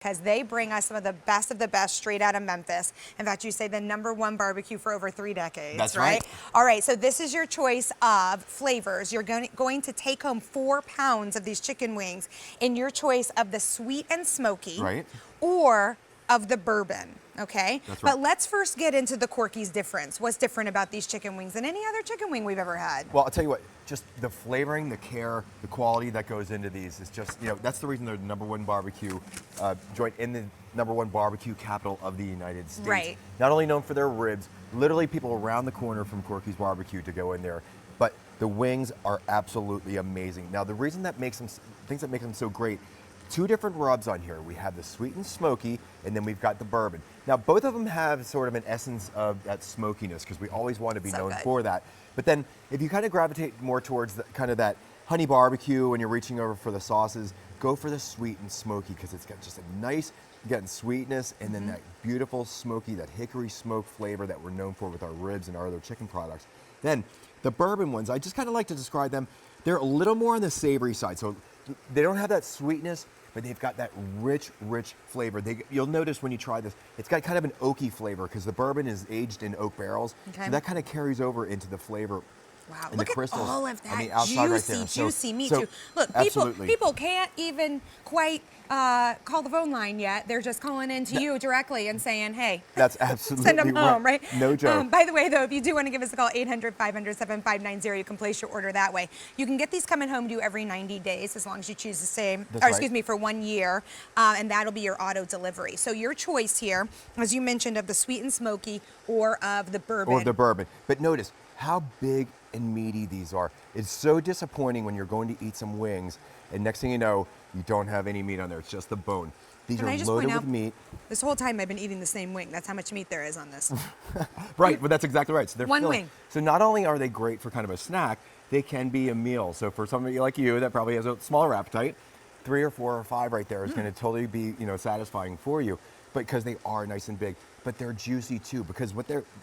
because they bring us some of the best straight out of Memphis. In fact, you say the #1 barbecue for over 3 decades. That's right. All right, so this is your choice of flavors. You're going to take home 4 pounds of these chicken wings in your choice of the sweet and smoky, Right. or of the bourbon, okay? That's right. But let's first get into the Corky's difference. What's different about these chicken wings than any other chicken wing we've ever had? Well, I'll tell you what, just the flavoring, the care, the quality that goes into these is just, that's the reason they're the #1 barbecue joint in the #1 barbecue capital of the United States. Right. Not only known for their ribs, literally people around the corner from Corky's Barbecue to go in there, but the wings are absolutely amazing. Now, the reason that makes them, things that make them so great, 2 different rubs on here. We have the sweet and smoky, and then we've got the bourbon. Now, both of them have sort of an essence of that smokiness, because we always want to be known for that. But then, if you kind of gravitate more towards kind of that honey barbecue when you're reaching over for the sauces, go for the sweet and smoky, because it's got just a nice, getting sweetness, and then that beautiful smoky, that hickory smoke flavor that we're known for with our ribs and our other chicken products. Then, the bourbon ones, I just kind of like to describe them, they're a little more on the savory side. So they don't have that sweetness, but they've got that rich, rich flavor. You'll notice when you try this, it's got kind of an oaky flavor because the bourbon is aged in oak barrels. Okay. So that kind of carries over into the flavor. Wow, and look the crystals at all of that on the outside juicy, right there. juicy meat so too. Look, people can't even quite call the phone line yet. They're just calling into you directly and saying, hey, that's absolutely send them home, right? No joke. By the way, though, if you do want to give us a call, 800-500-7590, you can place your order that way. You can get these coming home to you every 90 days as long as you choose the same, excuse me, for 1 year, and that'll be your auto delivery. So your choice here, as you mentioned, of the sweet and smoky or of the bourbon. Or the bourbon. But notice how big and meaty these are. It's so disappointing when you're going to eat some wings, and next thing you know, you don't have any meat on there. It's just the bone. These are loaded with meat. This whole time I've been eating the same wing. That's how much meat there is on this. Right, but that's exactly right. So they're one filling. wing. So not only are they great for kind of a snack, they can be a meal. So for somebody like you that probably has a smaller appetite, 3 or 4 or 5 right there is going to totally be, satisfying for you. But because they are nice and big, but they're juicy too. Because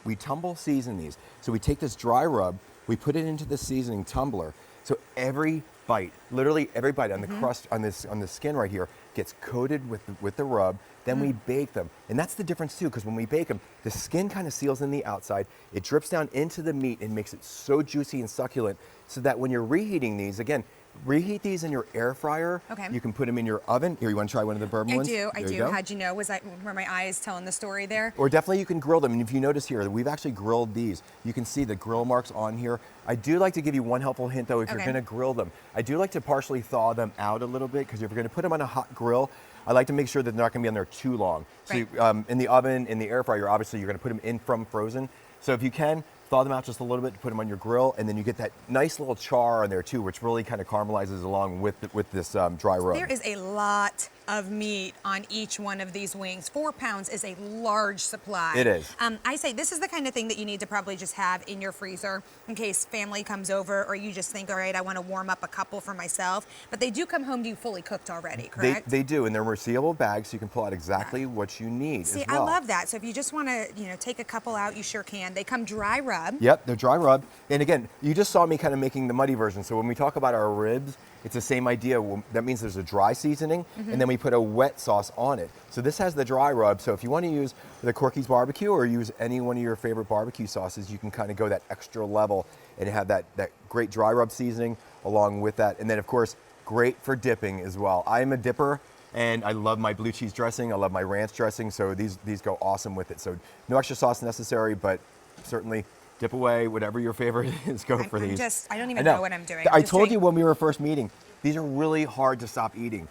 we tumble season these. So we take this dry rub, we put it into the seasoning tumbler. So every bite, literally every bite on the crust on the skin right here gets coated with the rub. Then we bake them, and that's the difference too. Because when we bake them, the skin kind of seals in the outside. It drips down into the meat and makes it so juicy and succulent. So that when you're reheating these, again, reheat these in your air fryer. Okay. You can put them in your oven. Here, you want to try one of the bourbon ones? I do. How'd you know? Were my eyes telling the story there? Or definitely you can grill them. And if you notice here, we've actually grilled these. You can see the grill marks on here. I do like to give you one helpful hint though, if you're gonna grill them. I do like to partially thaw them out a little bit, because if you're gonna put them on a hot grill, I like to make sure that they're not gonna be on there too long. Right. So in the oven, in the air fryer, obviously you're gonna put them in from frozen. So if you can, thaw them out just a little bit to put them on your grill, and then you get that nice little char on there too, which really kind of caramelizes along with this dry rub. There is a lot of meat on each one of these wings. 4 pounds is a large supply. It is. I say this is the kind of thing that you need to probably just have in your freezer in case family comes over, or you just think, all right, I want to warm up a couple for myself. But they do come home to you fully cooked already, correct? They do, and they're resealable bags, so you can pull out exactly what you need. See, as well. I love that. So if you just want to, take a couple out, you sure can. They come dry rub. Yep, they're dry rub. And again, you just saw me kind of making the muddy version. So when we talk about our ribs, it's the same idea. That means there's a dry seasoning, and then we put a wet sauce on it. So this has the dry rub. So if you want to use the Corky's barbecue or use any one of your favorite barbecue sauces, you can kind of go that extra level and have that great dry rub seasoning along with that. And then of course, great for dipping as well. I'm a dipper, and I love my blue cheese dressing. I love my ranch dressing. So these go awesome with it. So no extra sauce necessary, but certainly dip away, whatever your favorite is, go for these. I don't even know what I'm doing. I told you when we were first meeting, these are really hard to stop eating.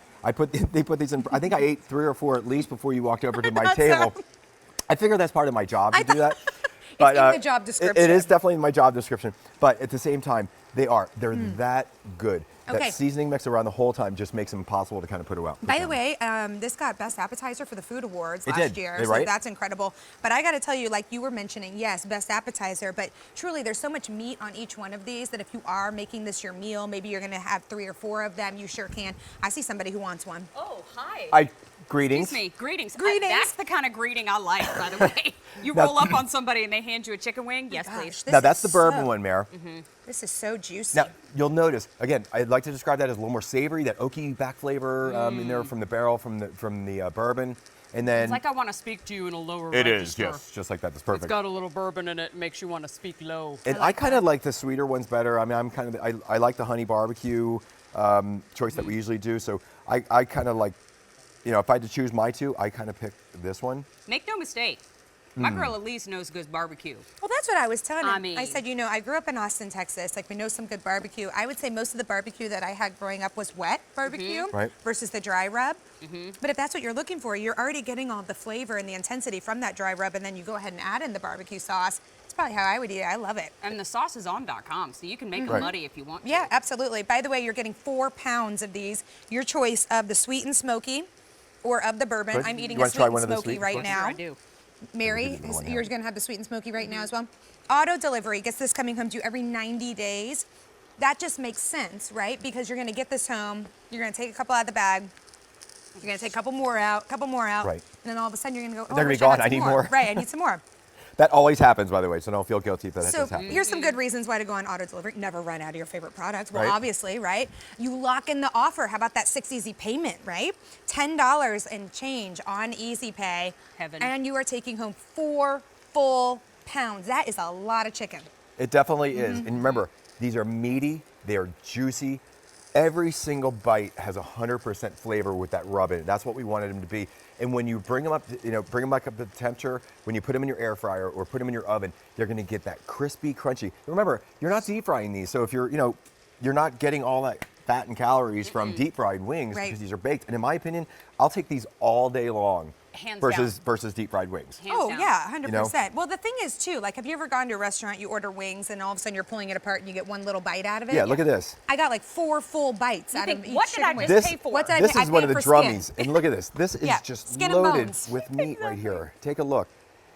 They put these in, I think I ate 3 or 4 at least before you walked over to my table. I figure that's part of my job to do that. But, it's in the job description. It is definitely in my job description. But at the same time, they're that good. Okay. That seasoning mix around the whole time just makes them impossible to kind of put out. By the way, this got Best Appetizer for the Food Awards last year, right? so that's incredible. But I got to tell you, like you were mentioning, yes, Best Appetizer, but truly there's so much meat on each one of these that if you are making this your meal, maybe you're going to have 3 or 4 of them, you sure can. I see somebody who wants one. Oh, hi. Greetings. Excuse me, greetings. Greetings. That's the kind of greeting I like, by the way. You roll up on somebody and they hand you a chicken wing. Yes, please. Now that's the bourbon one, Mare. This is so juicy. Now you'll notice again. I'd like to describe that as a little more savory, that oaky back flavor in there from the barrel, from the bourbon, and then It's like I want to speak to you in a lower it is register. yes, just like that. That's perfect. It's got a little bourbon in it. Makes you want to speak low. And I kind of like the sweeter ones better. I mean, I'm kind of I like the honey barbecue choice that we usually do. So I kind of like, you know, if I had to choose my two, I kind of pick this one. Make no mistake. My girl Elise knows good barbecue. Well, that's what I was telling him. I mean- I said, you know, I grew up in Austin, Texas. Like, we know some good barbecue. I would say most of the barbecue that I had growing up was wet barbecue Right. versus the dry rub. But if that's what you're looking for, you're already getting all the flavor and the intensity from that dry rub, and then you go ahead and add in the barbecue sauce. It's probably how I would eat it. I love it. And the sauce is on.com, so you can make them Right. muddy if you want to. Yeah, absolutely. By the way, you're getting 4 pounds of these. Your choice of the sweet and smoky or of the bourbon. Good. I'm eating You a wanna sweet try and one of the smoky sweet right ones? now. I do. Mary, the one you're now. going to have the sweet and smoky right now as well. Auto delivery gets this coming home to you every 90 days. That just makes sense, right? Because you're going to get this home, you're going to take a couple out of the bag, you're going to take a couple more out, Right. and then all of a sudden you're going to go, oh, They're gonna wish be gone. had I some need more. Right, I need some more. That always happens, by the way. So don't feel guilty if that So does happen. here's some good reasons why to go on auto delivery. Never run out of your favorite products. Well, Right. obviously, right? You lock in the offer. How about that 6 easy payment, right? $10 and change on Easy Pay. Heaven. And you are taking home 4 full pounds. That is a lot of chicken. It definitely is. And remember, these are meaty. They are juicy. Every single bite has 100% flavor with that rub in it. That's what we wanted them to be. And when you bring them up, bring them back up to the temperature, when you put them in your air fryer or put them in your oven, they're going to get that crispy, crunchy. Remember, you're not deep frying these, so if you're, you're not getting all that fat and calories from deep fried wings Right. because these are baked. And in my opinion, I'll take these all day long Hands versus deep fried wings. Hands Oh, down. yeah, 100%. You know? Well, the thing is, too, like, have you ever gone to a restaurant, you order wings, and all of a sudden you're pulling it apart and you get one little bite out of it? Yeah, look at this. I got like 4 full bites You out think, of each what did I chicken wing. just pay for? What did I This pay? is I one of paid the for skin. drummies. And look at this. This is Yeah, just skin and loaded bones. with meat right here. Take a look.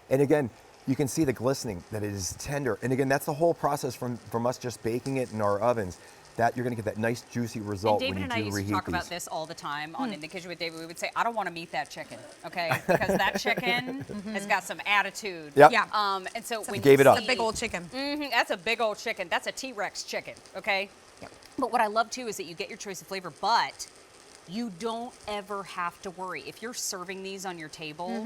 And again, you can see the glistening, that it is tender. And again, that's the whole process from us just baking it in our ovens, that you're going to get that nice juicy result And David when you and I do used to reheat talk these. about this all the time on In the Kitchen with David. We would say, I don't want to meet that chicken, okay? Because that chicken has got some attitude. Yep. Yeah. And so when gave you it up. see- A big old chicken. That's a big old chicken. That's a T-Rex chicken, okay? But what I love too is that you get your choice of flavor, but you don't ever have to worry. If you're serving these on your table,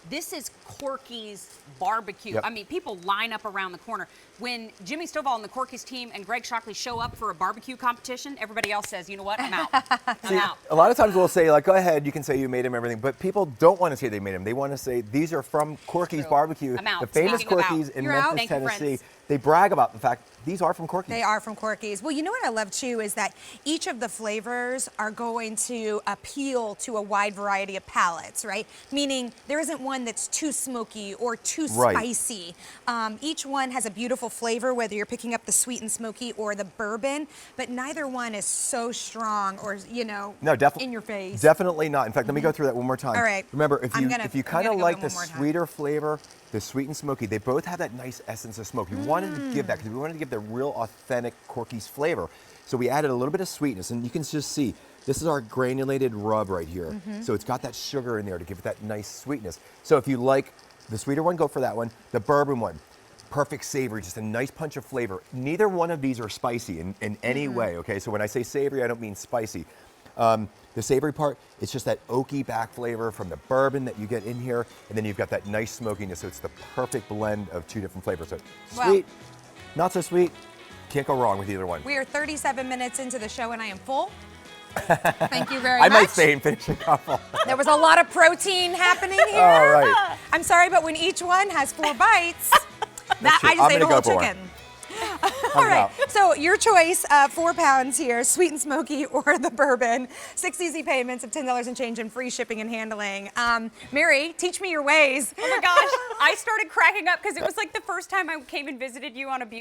this is Corky's barbecue. Yep. I mean, people line up around the corner. When Jimmy Stovall and the Corky's team and Greg Shockley show up for a barbecue competition, everybody else says, you know what, I'm out. I'm out. A lot of times we'll say, like, go ahead, you can say you made them, everything, but people don't want to say they made them. They want to say, these are from Corky's True. Barbecue, I'm out. the famous Speaking of out. Corky's in You're out. Memphis, Thank you, Tennessee. friends. They brag about the fact these are from Corky's. They are from Corky's. Well, you know what I love too is that each of the flavors are going to appeal to a wide variety of palates, right? Meaning there isn't one that's too smoky or too Right. spicy. Each one has a beautiful flavor, whether you're picking up the sweet and smoky or the bourbon, but neither one is so strong or, No, definitely. in your face. Definitely not. In fact, let me go through that one more time. All right. Remember, I'm if you gonna kind of go like in the one more time. sweeter flavor, the sweet and smoky, they both have that nice essence of smoke. We wanted to give that because we wanted to give the real authentic Corky's flavor. So we added a little bit of sweetness, and you can just see this is our granulated rub right here. So it's got that sugar in there to give it that nice sweetness. So if you like the sweeter one, go for that one. The bourbon one, perfect savory, just a nice punch of flavor. Neither one of these are spicy in any way, okay? So when I say savory, I don't mean spicy. The savory part, it's just that oaky back flavor from the bourbon that you get in here, and then you've got that nice smokiness, so it's the perfect blend of two different flavors. So Well- sweet, not so sweet, can't go wrong with either one. We are 37 minutes into the show and I am full. Thank you very much. I might stay and finish a couple. There was a lot of protein happening here. All right. I'm sorry, but when each one has 4 bites, that true. I just I'm ate a gonna whole go for chicken. it. All right, out. so your choice, 4 pounds here, sweet and smoky or the bourbon, 6 easy payments of $10 and change and free shipping and handling. Mary, teach me your ways. Oh my gosh, I started cracking up because it was like the first time I came and visited you on a